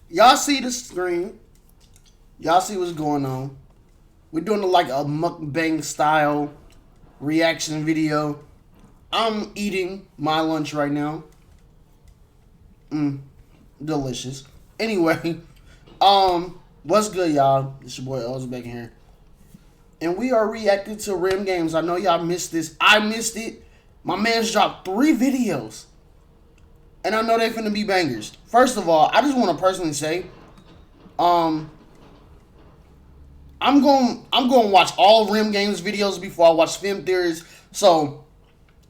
Y'all see the screen. Y'all see what's going on. We're doing like a mukbang style reaction video. I'm eating my lunch right now. Delicious. Anyway, what's good, y'all? It's your boy Elz back in here. And we are reacting to Rim Games. I know y'all missed this. I missed it. My man's dropped 3 videos. And I know they're finna be bangers. First of all, I just want to personally say, I'm going to watch all Rim Games videos before I watch Film Theories. So,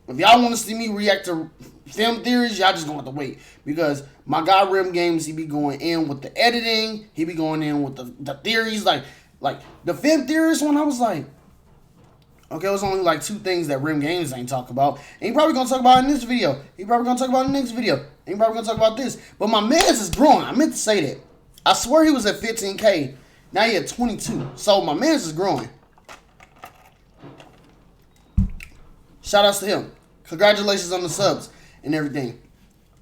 if y'all want to see me react to Film Theories, y'all just going to have to wait. Because my guy Rim Games, he be going in with the editing. He be going in with the theories. Like the Film Theories one, I was like, okay, it was only like 2 things that Rim Games ain't talk about. And he probably going to talk about it in this video. He probably going to talk about it in the next video. And he probably going to talk about this. But my man's is growing. I meant to say that. I swear he was at 15K. Now he at 22. So my man's is growing. Shout outs to him. Congratulations on the subs and everything.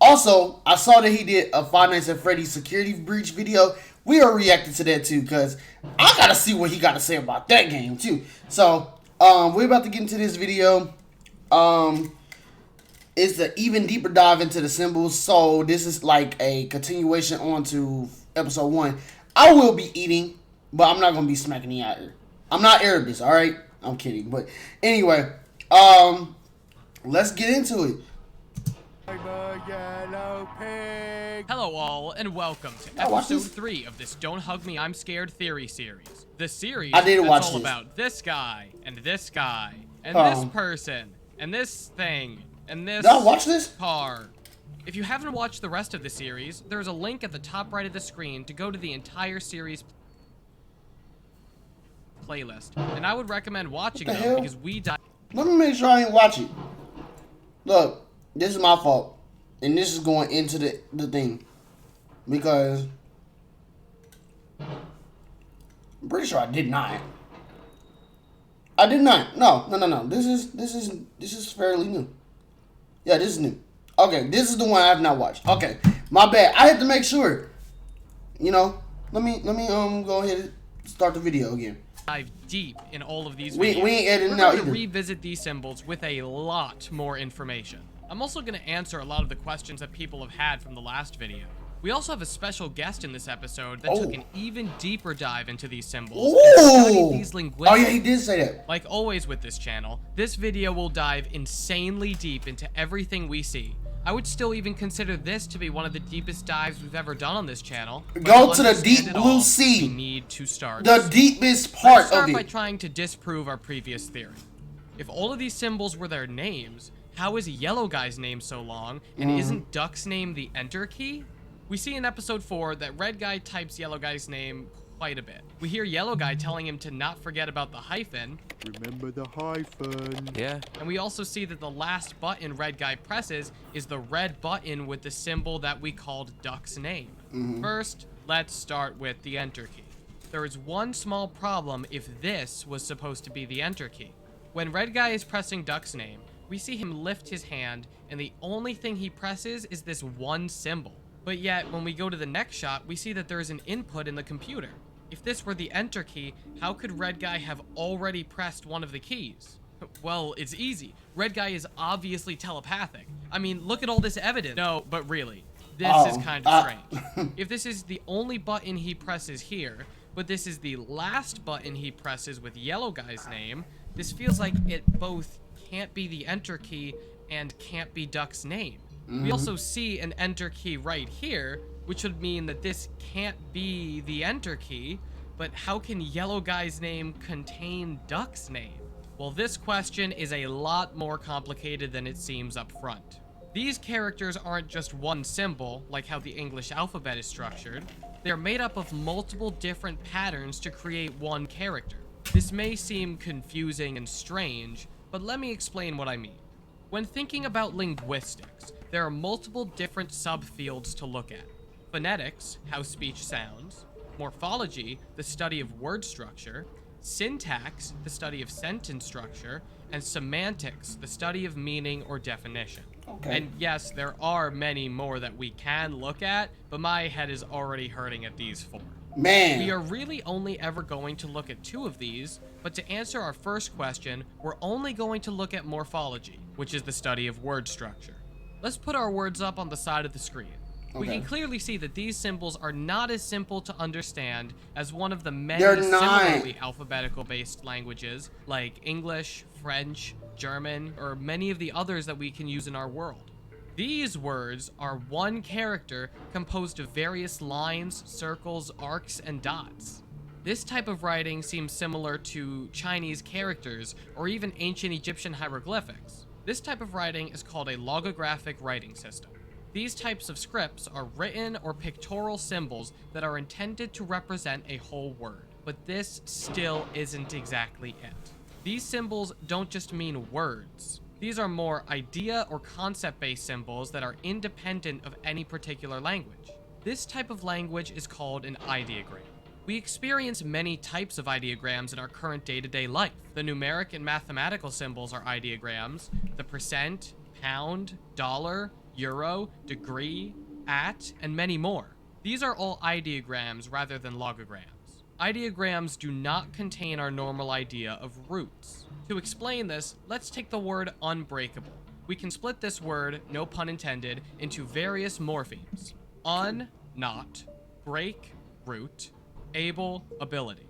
Also, I saw that he did a Five Nights at Freddy's security breach video. We are reacting to that too, because I gotta see what he gotta say about that game too. So, we're about to get into this video. It's an even deeper dive into the symbols. So this is like a continuation on to episode 1. I will be eating, but I'm not gonna be smacking the out here. I'm not Arabic, alright? I'm kidding. But anyway, let's get into it. Hello all, and welcome to episode 3 of this Don't Hug Me, I'm Scared theory series. The series that's all about this guy, and this guy, and this person, and this thing, and this car. If you haven't watched the rest of the series, there's a link at the top right of the screen to go to the entire series playlist. And I would recommend watching them because we dive. Let me make sure I ain't watch it. Look. This is my fault. And this is going into the thing. Because I'm pretty sure I did not. I did not. No. This is fairly new. Yeah, this is new. Okay, this is the one I have not watched. Okay. My bad. I had to make sure. You know, let me go ahead and start the video again. Dive deep in all of these videos. We ain't editing out either. We're going to revisit these symbols with a lot more information. I'm also going to answer a lot of the questions that people have had from the last video. We also have a special guest in this episode that took an even deeper dive into these symbols and studied these linguistics. Oh yeah, he did say that. Like always with this channel, this video will dive insanely deep into everything we see. I would still even consider this to be one of the deepest dives we've ever done on this channel. Go to the deep blue sea. We need to start the deepest part Let's start of it. by trying to disprove our previous theory. If all of these symbols were their names, how is Yellow Guy's name so long, and isn't Duck's name the Enter key? We see in episode 4 that Red Guy types Yellow Guy's name quite a bit. We hear Yellow Guy telling him to not forget about the hyphen. Remember the hyphen. Yeah. And we also see that the last button Red Guy presses is the red button with the symbol that we called Duck's name. First, let's start with the Enter key. There is one small problem if this was supposed to be the Enter key. When Red Guy is pressing Duck's name, we see him lift his hand, and the only thing he presses is this one symbol. But yet, when we go to the next shot, we see that there is an input in the computer. If this were the Enter key, how could Red Guy have already pressed one of the keys? Well, it's easy. Red Guy is obviously telepathic. I mean, look at all this evidence. No, but really, this is kind of strange. If this is the only button he presses here, but this is the last button he presses with Yellow Guy's name, this feels like it both can't be the Enter key and can't be Duck's name. We also see an Enter key right here, which would mean that this can't be the Enter key, but how can Yellow Guy's name contain Duck's name? Well, this question is a lot more complicated than it seems up front. These characters aren't just one symbol, like how the English alphabet is structured. They're made up of multiple different patterns to create one character. This may seem confusing and strange, but let me explain what I mean. When thinking about linguistics, there are multiple different subfields to look at. Phonetics, how speech sounds. Morphology, the study of word structure. Syntax, the study of sentence structure. And semantics, the study of meaning or definition. Okay. And yes, there are many more that we can look at, but my head is already hurting at these 4. Man. We are really only ever going to look at 2 of these, but to answer our first question, we're only going to look at morphology, which is the study of word structure. Let's put our words up on the side of the screen. We can clearly see that these symbols are not as simple to understand as one of the many similarly alphabetical-based languages like English, French, German, or many of the others that we can use in our world. These words are one character composed of various lines, circles, arcs, and dots. This type of writing seems similar to Chinese characters or even ancient Egyptian hieroglyphics. This type of writing is called a logographic writing system. These types of scripts are written or pictorial symbols that are intended to represent a whole word, but this still isn't exactly it. These symbols don't just mean words. These are more idea or concept-based symbols that are independent of any particular language. This type of language is called an ideogram. We experience many types of ideograms in our current day-to-day life. The numeric and mathematical symbols are ideograms. The percent, pound, dollar, euro, degree, at, and many more. These are all ideograms rather than logograms. Ideograms do not contain our normal idea of roots. To explain this, let's take the word unbreakable. We can split this word, no pun intended, into various morphemes. Un, not, break, root, able, ability.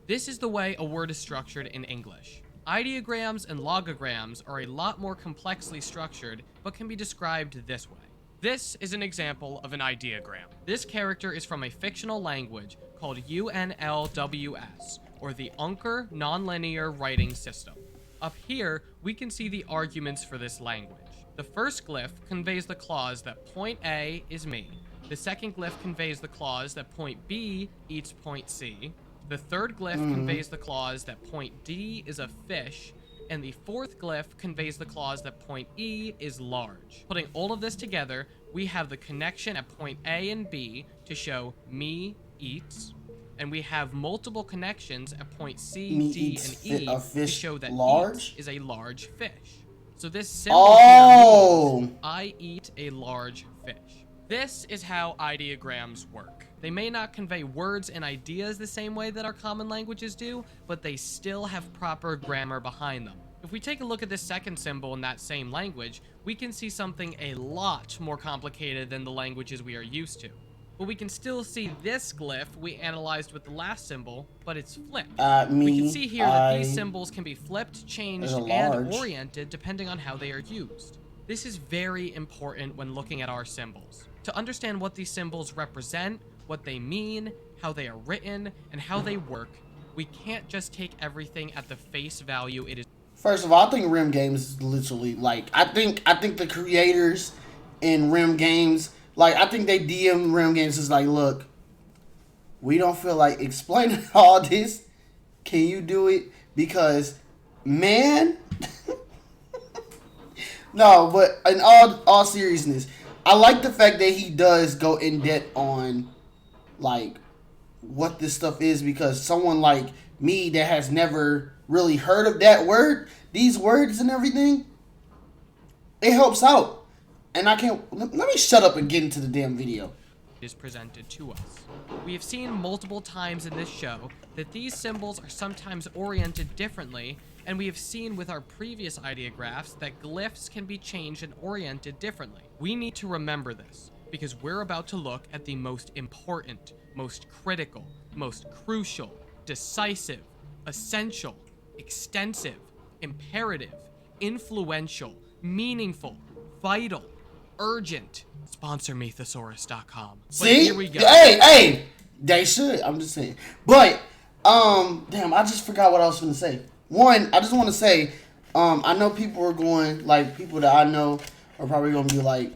This is the way a word is structured in English. Ideograms and logograms are a lot more complexly structured, but can be described this way. This is an example of an ideogram. This character is from a fictional language called UNLWS, or the Unker Nonlinear Writing System. Up here, we can see the arguments for this language. The first glyph conveys the clause that point A is me. The second glyph conveys the clause that point B eats point C. The third glyph conveys the clause that point D is a fish, and the fourth glyph conveys the clause that point E is large. Putting all of this together, we have the connection at point A and B to show me eats, and we have multiple connections at point C, Me D, eats and E a to fish show that large? eats is a large fish. So this symbol here means I eat a large fish. This is how ideograms work. They may not convey words and ideas the same way that our common languages do, but they still have proper grammar behind them. If we take a look at this second symbol in that same language, we can see something a lot more complicated than the languages we are used to. But we can still see this glyph we analyzed with the last symbol, but it's flipped. We can see here that these symbols can be flipped, changed, and oriented depending on how they are used. This is very important when looking at our symbols. To understand what these symbols represent, what they mean, how they are written, and how they work, we can't just take everything at the face value it is. First of all, I think Rim Games is literally like I think the creators in Rim Games, like I think they DM Rim Games is like, look, we don't feel like explaining all this. Can you do it? Because man, no, but in all seriousness, I like the fact that he does go in depth on like what this stuff is, because someone like me that has never really heard of that word, these words and everything, it helps out. And I can't, let me shut up and get into the damn video. Is presented to us. We have seen multiple times in this show that these symbols are sometimes oriented differently, and we have seen with our previous ideographs that glyphs can be changed and oriented differently. We need to remember this, because we're about to look at the most important, most critical, most crucial, decisive, essential, extensive, imperative, influential, meaningful, vital, urgent. Sponsor me, thesaurus.com. See? Here we go. Hey, they should. I'm just saying. But, damn, I just forgot what I was going to say. One, I just want to say, I know people are going, like, people that I know are probably going to be like,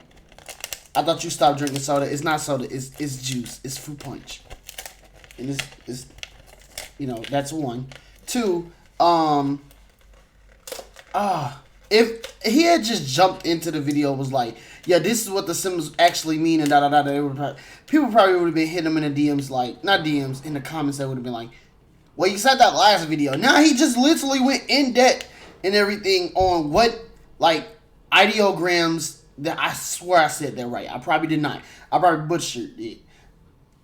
I thought you stopped drinking soda. It's not soda. It's juice. It's fruit punch. And it's you know, that's one. Two, if he had just jumped into the video and was like, yeah, this is what the symbols actually mean, and people probably would have been hitting him in the DMs, like, not DMs, in the comments, that would have been like, well, you said that last video. Now he just literally went in depth and everything on what, like, ideograms That I swear I said that right. I probably did not. I probably butchered it.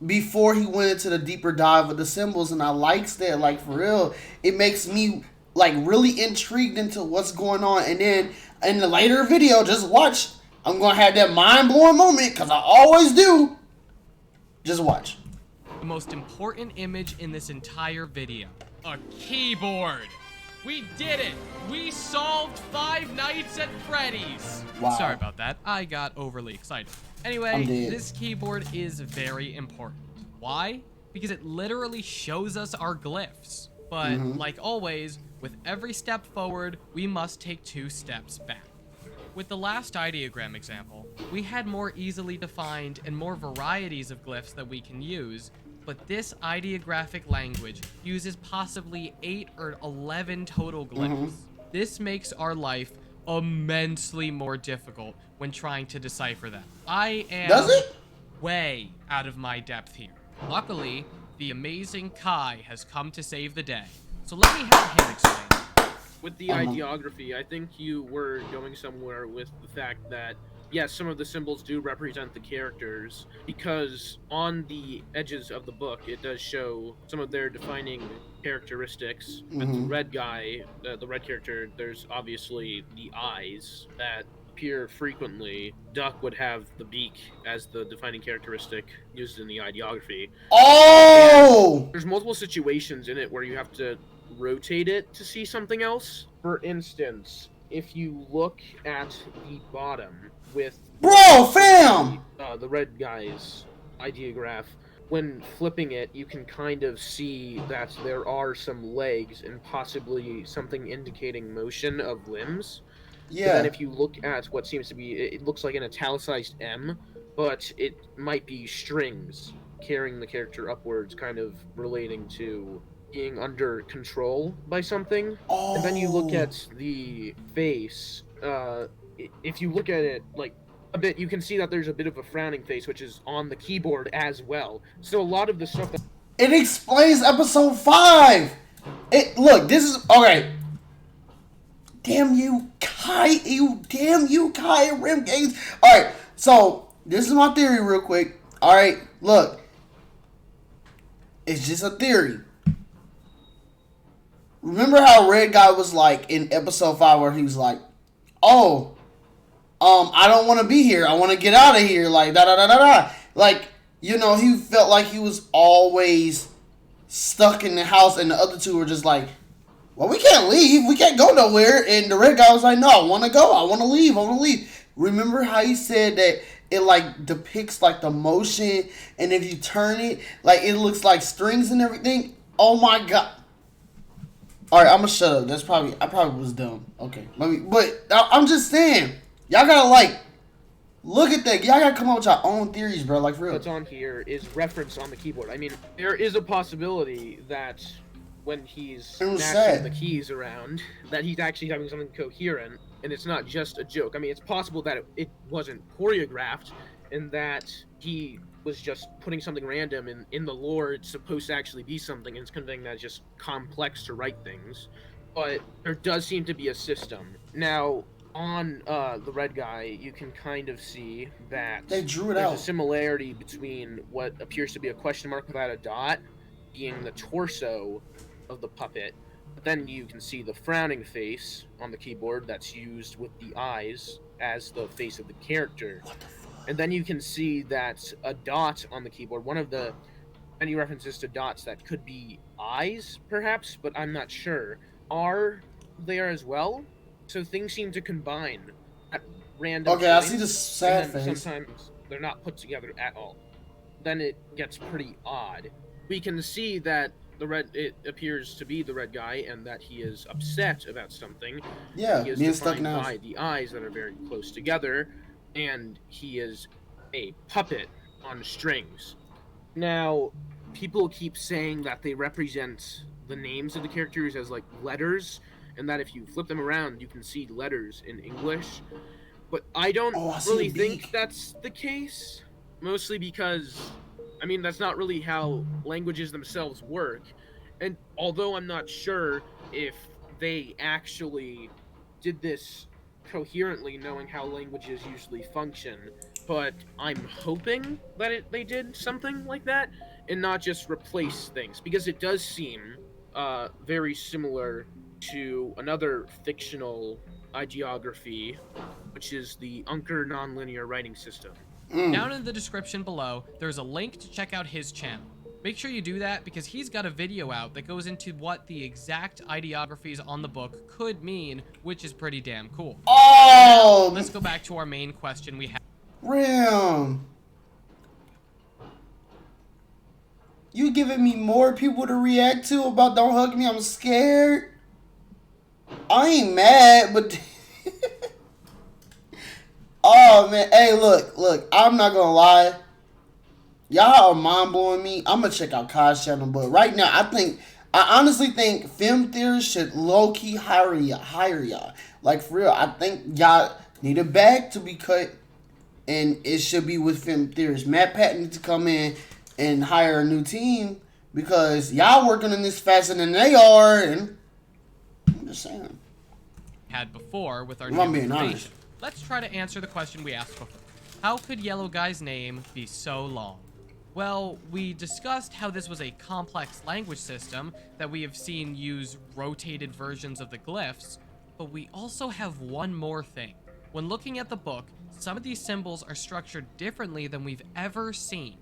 Before he went into the deeper dive of the symbols, and I likes that. Like for real, it makes me like really intrigued into what's going on. And then in the later video, just watch. I'm gonna have that mind blowing moment because I always do. Just watch. The most important image in this entire video. A keyboard. We did it! We solved Five Nights at Freddy's! Wow. Sorry about that. I got overly excited. Anyway, this keyboard is very important. Why? Because it literally shows us our glyphs. But like always, with every step forward, we must take 2 steps back. With the last ideogram example, we had more easily defined and more varieties of glyphs that we can use, but this ideographic language uses possibly 8 or 11 total glyphs. This makes our life immensely more difficult when trying to decipher them. I am way out of my depth here. Luckily, the amazing Kai has come to save the day, so let me have him explain. With the ideography, I think you were going somewhere with the fact that, yes, some of the symbols do represent the characters, because on the edges of the book, it does show some of their defining characteristics. With the red guy, the red character, there's obviously the eyes that appear frequently. Duck would have the beak as the defining characteristic used in the ideography. Oh! And there's multiple situations in it where you have to rotate it to see something else. For instance, if you look at the bottom with the red guy's ideograph, when flipping it, you can kind of see that there are some legs and possibly something indicating motion of limbs. Yeah. But then if you look at what seems to be, it looks like an italicized M, but it might be strings carrying the character upwards, kind of relating to being under control by something. Oh. And then you look at the face. If you look at it like a bit, you can see that there's a bit of a frowning face, which is on the keyboard as well. So a lot of the stuff that it explains episode 5. Look, this is okay. Damn you, Kai! Damn you, Kai and Rim Games. All right, so this is my theory, real quick. All right, look, it's just a theory. Remember how Red Guy was like in episode 5 where he was like, oh, I don't want to be here. I want to get out of here. Like, da-da-da-da-da. Like, you know, he felt like he was always stuck in the house, and the other two were just like, well, we can't leave. We can't go nowhere. And the Red Guy was like, no, I want to go. I want to leave. I want to leave. Remember how he said that it, like, depicts, like, the motion, and if you turn it, like, it looks like strings and everything? Oh, my God. All right, I'm gonna shut up. I probably was dumb. Okay, but I'm just saying, y'all gotta like look at that. Y'all gotta come up with your own theories, bro. Like for real. What's on here is reference on the keyboard. I mean, there is a possibility that when he's smashing the keys around, that he's actually having something coherent, and it's not just a joke. I mean, it's possible that it wasn't choreographed, and that he was just putting something random, and in the lore it's supposed to actually be something, and it's conveying that it's just complex to write things. But there does seem to be a system. Now, on the red guy, you can kind of see that they drew it there's out. A similarity between what appears to be a question mark without a dot being the torso of the puppet. But then you can see the frowning face on the keyboard that's used with the eyes as the face of the character. What the fuck? And then you can see that a dot on the keyboard, one of the many references to dots that could be eyes, perhaps, but I'm not sure, are there as well. So things seem to combine at random Okay, points, I see the sad face. Sometimes they're not put together at all. Then it gets pretty odd. We can see that it appears to be the red guy, and that he is upset about something. Yeah, he is being stuck defined now. by the eyes that are very close together, and he is a puppet on strings. Now, people keep saying that they represent the names of the characters as like letters, and that if you flip them around, you can see letters in English. But I don't really think that's the case, mostly because, I mean, that's not really how languages themselves work. And although I'm not sure if they actually did this coherently, knowing how languages usually function. But I'm hoping that they did something like that and not just replace things, because it does seem very similar to another fictional ideography, which is the Unger nonlinear writing system. Down in the description below, there's a link to check out his channel. Make sure you do that because he's got a video out that goes into what the exact ideographies on the book could mean, which is pretty damn cool. Oh! Now, let's go back to our main question we have. Rim. You giving me more people to react to about Don't Hug Me, I'm scared? I ain't mad, but... Oh, man. Hey, look. I'm not gonna lie. Y'all are mind-blowing me. I'm gonna check out Kai's channel, but right now, I honestly think Film Theorists should low-key hire y'all. Like, for real, I think y'all need a bag to be cut, and it should be with Film Theorists. Matt Patton needs to come in and hire a new team, because y'all working on this faster than they are, and I'm just saying. Had before with our I'm new being information. honest. Let's try to answer the question we asked before. How could Yellow Guy's name be so long? Well, we discussed how this was a complex language system that we have seen use rotated versions of the glyphs, but we also have one more thing. When looking at the book, some of these symbols are structured differently than we've ever seen.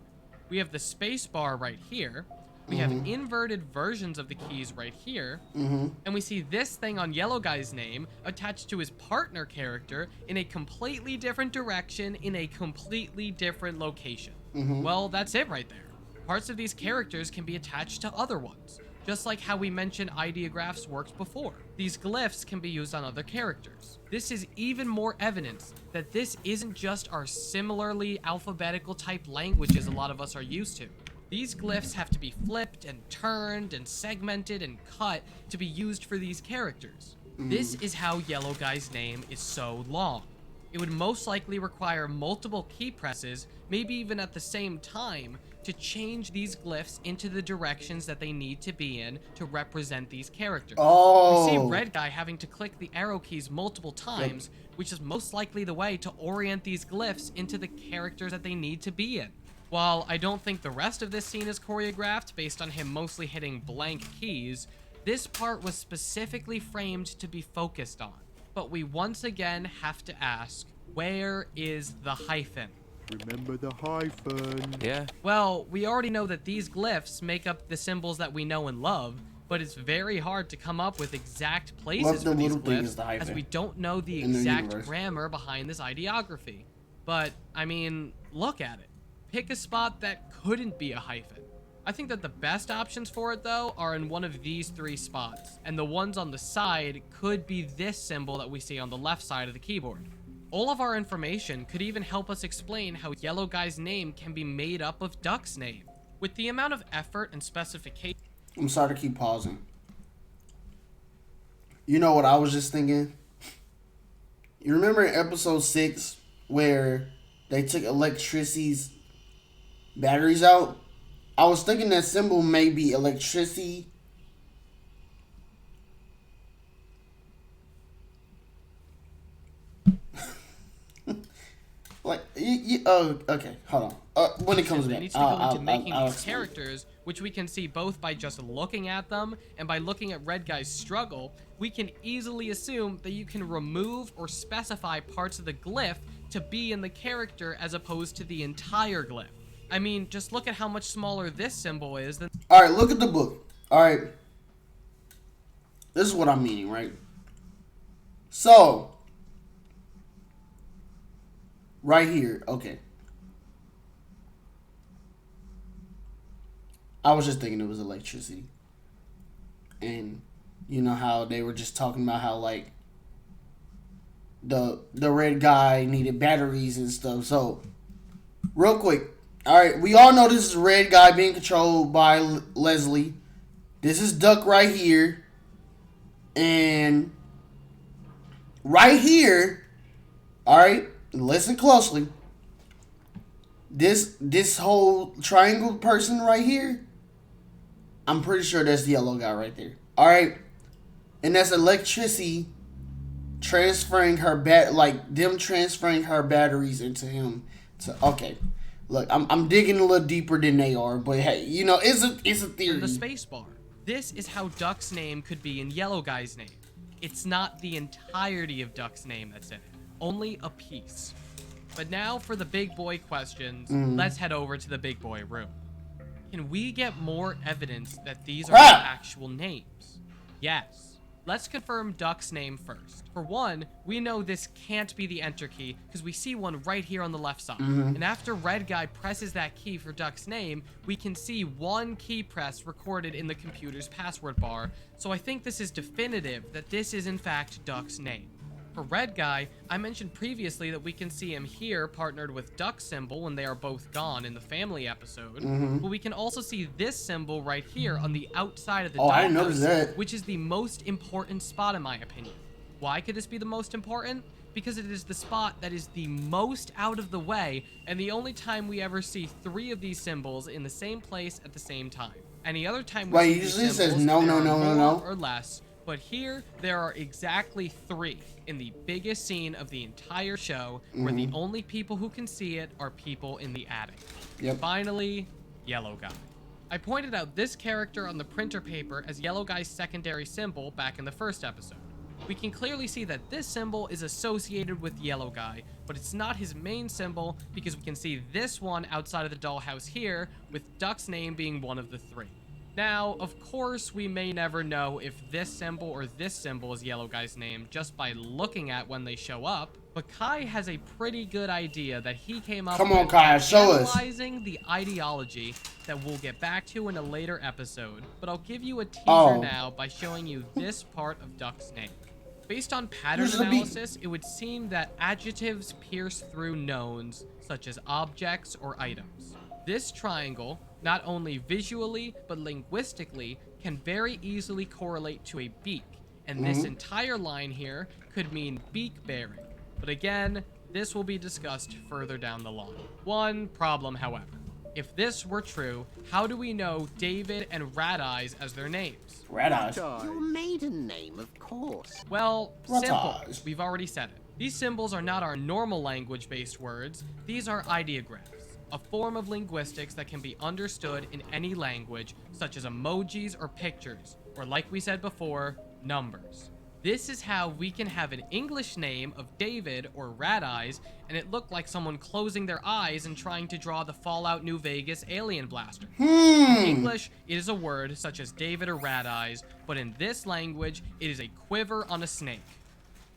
We have the space bar right here, we have inverted versions of the keys right here, and we see this thing on Yellow Guy's name attached to his partner character in a completely different direction in a completely different location. Well, that's it right there. Parts of these characters can be attached to other ones, just like how we mentioned ideographs worked before. These glyphs can be used on other characters. This is even more evidence that this isn't just our similarly alphabetical type languages a lot of us are used to. These glyphs have to be flipped and turned and segmented and cut to be used for these characters. This is how Yellow Guy's name is so long. It would most likely require multiple key presses, maybe even at the same time, to change these glyphs into the directions that they need to be in to represent these characters. Oh. We see Red Guy having to click the arrow keys multiple times, which is most likely the way to orient these glyphs into the characters that they need to be in. While I don't think the rest of this scene is choreographed based on him mostly hitting blank keys, this part was specifically framed to be focused on. But we once again have to ask, where is the hyphen? Remember the hyphen. Yeah. Well, we already know that these glyphs make up the symbols that we know and love, but it's very hard to come up with exact places for these glyphs, as we don't know the exact grammar behind this ideography. But, I mean, look at it. Pick a spot that couldn't be a hyphen. I think that the best options for it, though, are in one of these three spots, and the ones on the side could be this symbol that we see on the left side of the keyboard. All of our information could even help us explain how Yellow Guy's name can be made up of Duck's name. With the amount of effort and specification... I'm sorry to keep pausing. You know what I was just thinking? You remember in episode 6 where they took electricity's batteries out? I was thinking that symbol may be electricity. Like, oh, okay, hold on. When it comes They need to go into making these characters, which we can see both by just looking at them and by looking at Red Guy's struggle. We can easily assume that you can remove or specify parts of the glyph to be in the character as opposed to the entire glyph. I mean, just look at how much smaller this symbol is than... Alright, look at the book. Alright. This is what I'm meaning, right? So, right here, okay. I was just thinking it was electricity. And you know how they were just talking about how, like, the red guy needed batteries and stuff. So, real quick. Alright, we all know this is Red Guy being controlled by Leslie. This is Duck right here. And right here, alright, listen closely. This whole triangle person right here, I'm pretty sure that's the Yellow Guy right there. Alright? And that's electricity transferring her transferring her batteries into him. Okay, look, I'm digging a little deeper than they are, but hey, you know, it's a theory. In the space bar. This is how Duck's name could be in Yellow Guy's name. It's not the entirety of Duck's name that's in it, only a piece. But now for the big boy questions, let's head over to the big boy room. Can we get more evidence that these are the actual names? Yes. Let's confirm Duck's name first. For one, we know this can't be the enter key because we see one right here on the left side. And after Red Guy presses that key for Duck's name, we can see one key press recorded in the computer's password bar. So I think this is definitive that this is in fact Duck's name. For Red Guy, I mentioned previously that we can see him here partnered with Duck's symbol when they are both gone in the family episode. But we can also see this symbol right here on the outside of the dollhouse, which is the most important spot in my opinion. Why could this be the most important? Because it is the spot that is the most out of the way and the only time we ever see 3 of these symbols in the same place at the same time. Any other time we see these symbols, says no, or less. But here, there are exactly 3 in the biggest scene of the entire show, where the only people who can see it are people in the attic. Finally, Yellow Guy. I pointed out this character on the printer paper as Yellow Guy's secondary symbol back in the first episode. We can clearly see that this symbol is associated with Yellow Guy, but it's not his main symbol because we can see this one outside of the dollhouse here, with Duck's name being one of the 3. Now, of course, we may never know if this symbol or this symbol is Yellow Guy's name just by looking at when they show up, but Kai has a pretty good idea that he came up with Kai, show us. Analyzing the ideology that we'll get back to in a later episode, but I'll give you a teaser now by showing you this part of Duck's name. Based on pattern analysis, it would seem that adjectives pierce through knowns, such as objects or items. This triangle, not only visually, but linguistically, can very easily correlate to a beak, and this entire line here could mean beak-bearing. But again, this will be discussed further down the line. One problem, however. If this were true, how do we know David and Rat Eyes as their names? Rat Eyes. Your maiden name, of course. Well, simple. We've already said it. These symbols are not our normal language-based words. These are ideographs, a form of linguistics that can be understood in any language, such as emojis or pictures, or like we said before, numbers. This is how we can have an English name of David or Rat Eyes, and it look like someone closing their eyes and trying to draw the Fallout New Vegas alien blaster. In English, it is a word such as David or Rat Eyes, but in this language, it is a quiver on a snake.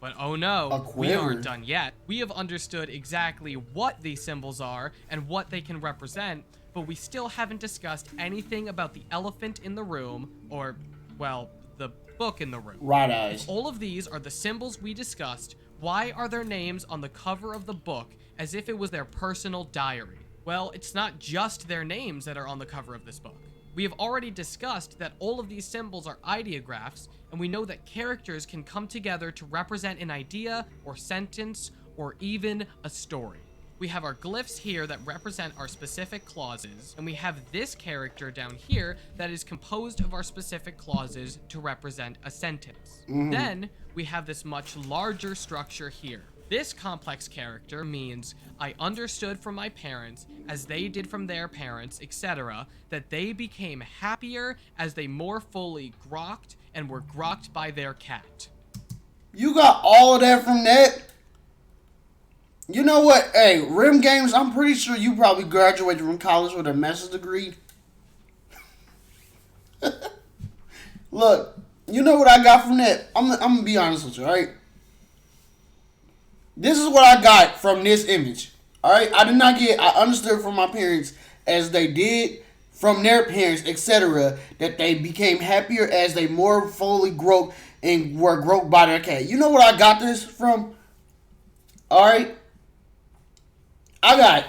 But oh no, we aren't done yet. We have understood exactly what these symbols are and what they can represent, but we still haven't discussed anything about the elephant in the room, or, well, the book in the room. Rat Eyes. All of these are the symbols we discussed. Why are their names on the cover of the book as if it was their personal diary? Well, it's not just their names that are on the cover of this book. We have already discussed that all of these symbols are ideographs, and we know that characters can come together to represent an idea or sentence or even a story. We have our glyphs here that represent our specific clauses, and we have this character down here that is composed of our specific clauses to represent a sentence. Then we have this much larger structure here. This complex character means I understood from my parents, as they did from their parents, etc., that they became happier as they more fully grokked and were grokked by their cat. You got all of that from that? You know what? Hey, Rim Games, I'm pretty sure you probably graduated from college with a master's degree. Look, you know what I got from that? I'm going to be honest with you, right? This is what I got from this image. Alright? I understood from my parents as they did from their parents, etc., that they became happier as they more fully groked and were groked by their cat. You know what I got this from? Alright? I got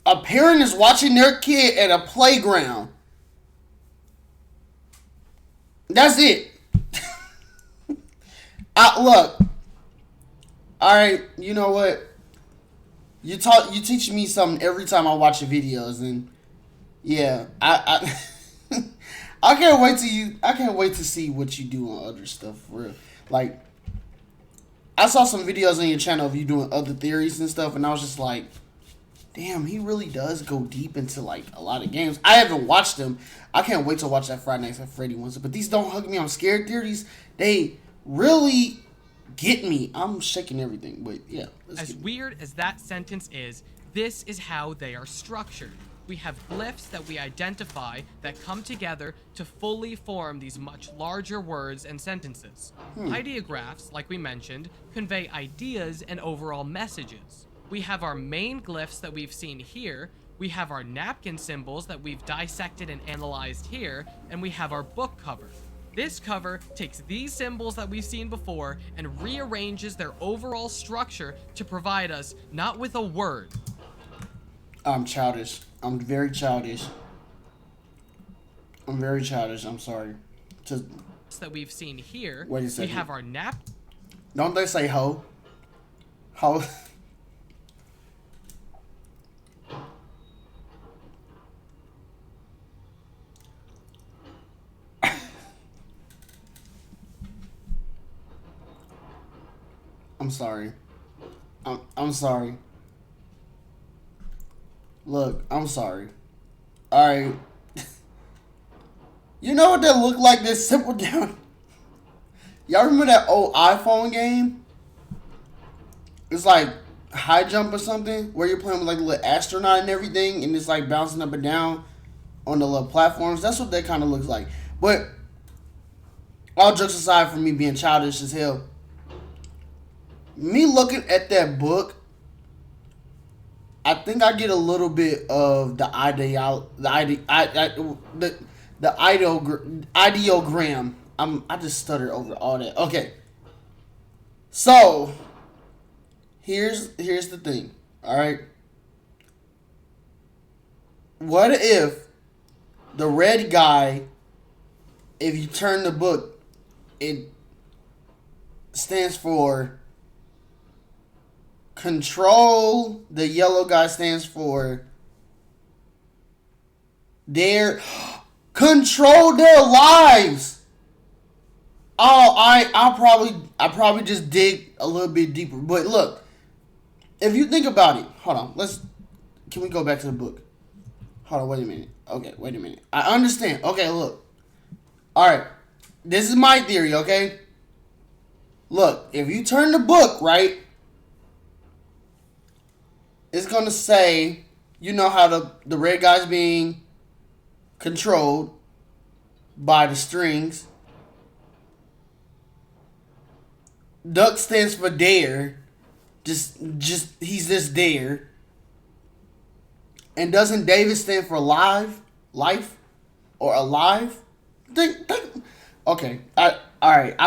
a parent is watching their kid at a playground. That's it. Look. Alright, you know what? You teach me something every time I watch your videos, and yeah, I can't wait to see what you do on other stuff for real. Like, I saw some videos on your channel of you doing other theories and stuff, and I was just like, damn, he really does go deep into, like, a lot of games. I haven't watched them. I can't wait to watch that Friday Nights at Freddy ones. But these Don't Hug Me, I'm Scared theories, they really get me. I'm shaking everything. But, yeah. As weird as that sentence is, this is how they are structured. We have glyphs that we identify that come together to fully form these much larger words and sentences. Ideographs, like we mentioned, convey ideas and overall messages. We have our main glyphs that we've seen here, we have our napkin symbols that we've dissected and analyzed here, and we have our book cover. This cover takes these symbols that we've seen before and rearranges their overall structure to provide us not with a word. I'm childish. I'm very childish. I'm very childish. I'm sorry. Just that we've seen here. Wait a second. We have our nap. Don't they say ho? Ho. I'm sorry. I'm sorry. Look, I'm sorry. Alright. You know what that look like? This simple down. Y'all remember that old iPhone game? It's like high jump or something, where you're playing with like a little astronaut and everything, and it's like bouncing up and down on the little platforms. That's what that kind of looks like. But all jokes aside from me being childish as hell, me looking at that book, I think I get a little bit of the ideogram. I just stuttered over all that. Okay. So here's the thing. All right. What if the red guy, if you turn the book, it stands for control, the yellow guy stands for control their lives. Oh, I probably just dig a little bit deeper. But look, if you think about it, hold on, can we go back to the book? Hold on, wait a minute. Okay, wait a minute. I understand. Okay, look. Alright. This is my theory, okay? Look, if you turn the book, right, it's gonna say, you know how the red guy's being controlled by the strings. Duck stands for dare. Just he's just there. And doesn't David stand for alive? Life? Or alive? Okay. Alright.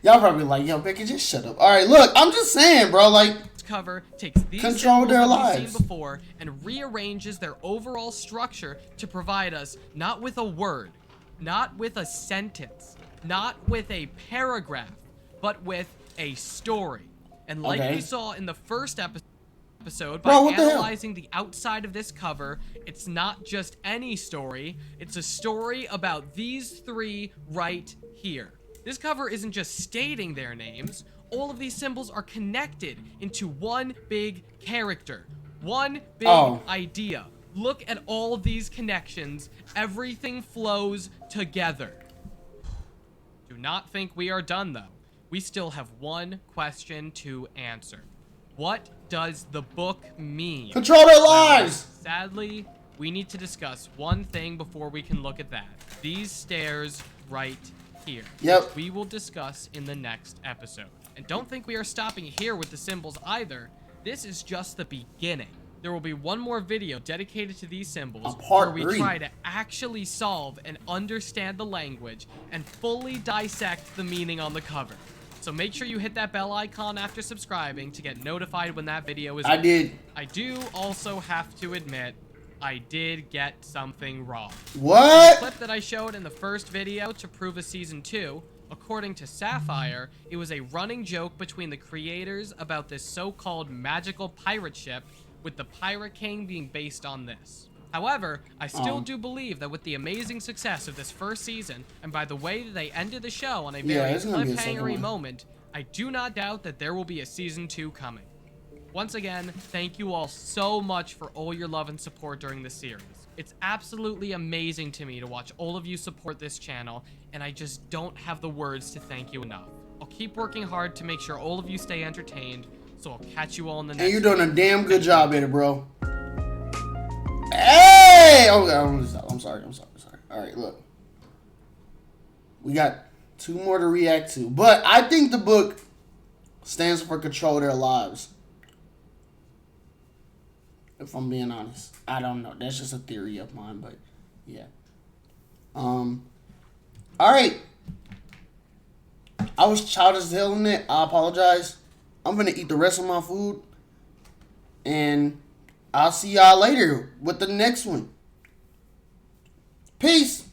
Y'all probably like, yo, Becky, just shut up. Alright, look, I'm just saying, bro, like, cover takes these control their lives we've seen before and rearranges their overall structure to provide us not with a word, not with a sentence, not with a paragraph, but with a story. And like we saw in the first episode, by analyzing the outside of this cover, it's not just any story, it's a story about these three right here. This cover isn't just stating their names. All of these symbols are connected into one big character, one big idea. Look at all of these connections. Everything flows together. Do not think we are done, though. We still have one question to answer. What does the book mean? Control their lives! Sadly, we need to discuss one thing before we can look at that. These stairs right here. Yep. We will discuss in the next episode. And don't think we are stopping here with the symbols either. This is just the beginning. There will be one more video dedicated to these symbols where we try to actually solve and understand the language and fully dissect the meaning on the cover. So make sure you hit that bell icon after subscribing to get notified when that video is up. I do also have to admit, I did get something wrong. What? The clip that I showed in the first video to prove a season 2, according to Sapphire, it was a running joke between the creators about this so-called magical pirate ship, with the Pirate King being based on this. However, I still do believe that with the amazing success of this first season, and by the way that they ended the show on a very it's gonna be a second cliffhangery one. moment, I do not doubt that there will be a season 2 coming. Once again, thank you all so much for all your love and support during this series. It's absolutely amazing to me to watch all of you support this channel, and I just don't have the words to thank you enough. I'll keep working hard to make sure all of you stay entertained, so I'll catch you all in the next And you're doing a video. damn good job at it, bro. Hey! Okay, I'm sorry. All right, look. We got 2 more to react to. But I think the book stands for control their lives. If I'm being honest. I don't know. That's just a theory of mine, but yeah. All right. I was childish as hell in it. I apologize. I'm gonna eat the rest of my food. And I'll see y'all later with the next one. Peace.